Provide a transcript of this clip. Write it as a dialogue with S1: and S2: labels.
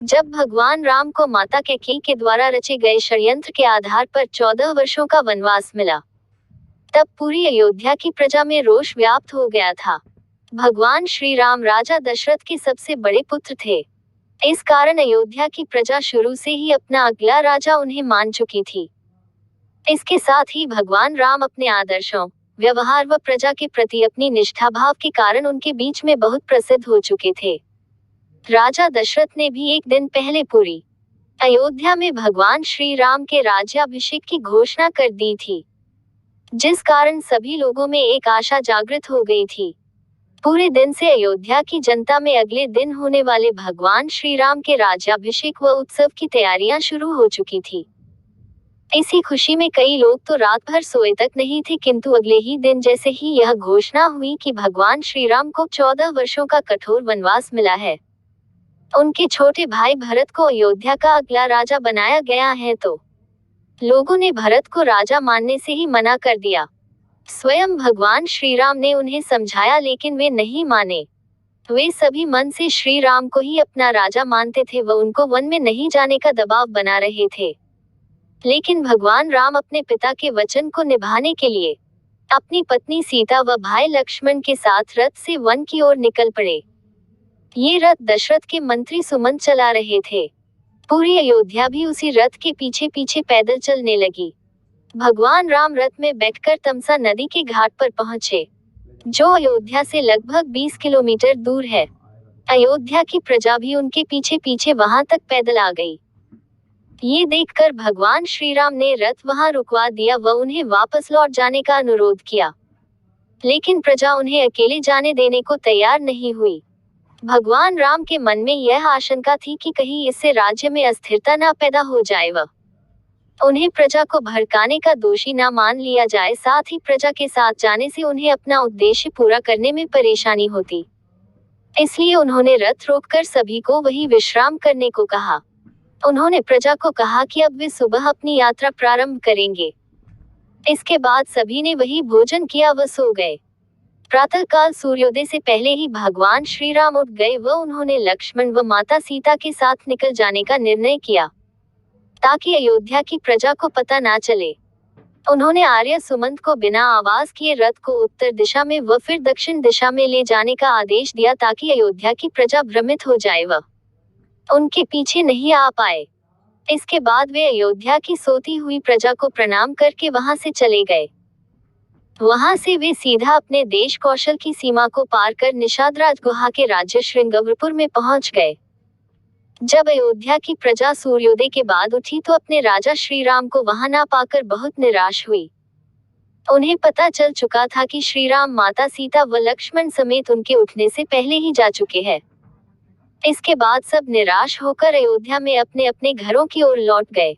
S1: जब भगवान राम को माता कैकेयी के द्वारा रचे गए षड्यंत्र के आधार पर 14 वर्षों का वनवास मिला, तब पूरी अयोध्या की प्रजा में रोष व्याप्त हो गया था। भगवान श्री राम राजा दशरथ के सबसे बड़े पुत्र थे। इस कारण अयोध्या की प्रजा शुरू से ही अपना अगला राजा उन्हें मान चुकी थी। इसके साथ ही भगवान राम अपने आदर्शों, व्यवहार व प्रजा के प्रति अपनी निष्ठा भाव के कारण उनके बीच में बहुत प्रसिद्ध हो चुके थे। राजा दशरथ ने भी एक दिन पहले पूरी अयोध्या में भगवान श्री राम के राज्याभिषेक की घोषणा कर दी थी, जिस कारण सभी लोगों में एक आशा जागृत हो गई थी। पूरे दिन से अयोध्या की जनता में अगले दिन होने वाले भगवान श्री राम के राज्याभिषेक व उत्सव की तैयारियां शुरू हो चुकी थी। इसी खुशी में कई लोग तो रात भर सोए तक नहीं थे, किंतु अगले ही दिन जैसे ही यह घोषणा हुई कि भगवान श्री राम को 14 वर्षों का कठोर वनवास मिला है, उनके छोटे भाई भरत को अयोध्या का अगला राजा बनाया गया है, तो लोगों ने भरत को राजा मानने से ही मना कर दिया। स्वयं भगवान श्री राम ने उन्हें समझाया, लेकिन वे नहीं माने। वे सभी मन से श्री राम को ही अपना राजा मानते थे व उनको वन में नहीं जाने का दबाव बना रहे थे। लेकिन भगवान राम अपने पिता के वचन को निभाने के लिए अपनी पत्नी सीता व भाई लक्ष्मण के साथ रथ से वन की ओर निकल पड़े। ये रथ दशरथ के मंत्री सुमंत चला रहे थे। पूरी अयोध्या भी उसी रथ के पीछे पीछे पैदल चलने लगी। भगवान राम रथ में बैठकर तमसा नदी के घाट पर पहुंचे, जो अयोध्या से लगभग 20 किलोमीटर दूर है। अयोध्या की प्रजा भी उनके पीछे पीछे वहां तक पैदल आ गई। ये देखकर भगवान श्री राम ने रथ वहां रुकवा दिया व उन्हें वापस लौट जाने का अनुरोध किया, लेकिन प्रजा उन्हें अकेले जाने देने को तैयार नहीं हुई। भगवान राम के मन में यह आशंका थी कि कहीं इससे राज्य में अस्थिरता न पैदा हो जाए व उन्हें प्रजा को भड़काने का दोषी न मान लिया जाए। साथ ही प्रजा के साथ जाने से उन्हें अपना उद्देश्य पूरा करने में परेशानी होती, इसलिए उन्होंने रथ रोककर सभी को वहीं विश्राम करने को कहा। उन्होंने प्रजा को कहा कि अब वे सुबह अपनी यात्रा प्रारंभ करेंगे। इसके बाद सभी ने वही भोजन किया व सो गए। प्रातःकाल सूर्योदय से पहले ही भगवान श्री राम उठ गए व उन्होंने लक्ष्मण व माता सीता के साथ निकल जाने का निर्णय किया, ताकि अयोध्या की प्रजा को पता ना चले। उन्होंने आर्य सुमंत को बिना आवाज किए रथ को उत्तर दिशा में व फिर दक्षिण दिशा में ले जाने का आदेश दिया, ताकि अयोध्या की प्रजा भ्रमित हो जाए व उनके पीछे नहीं आ पाए। इसके बाद वे अयोध्या की सोती हुई प्रजा को प्रणाम करके वहां से चले गए। वहां से वे सीधा अपने देश कौशल की सीमा को पार कर निषादराज गुहा के राज्य श्रृंगवरपुर में पहुंच गए। जब अयोध्या की प्रजा सूर्योदय के बाद उठी तो अपने राजा श्री राम को वहां ना पाकर बहुत निराश हुई। उन्हें पता चल चुका था कि श्री राम माता सीता व लक्ष्मण समेत उनके उठने से पहले ही जा चुके हैं। इसके बाद सब निराश होकर अयोध्या में अपने अपने घरों की ओर लौट गए।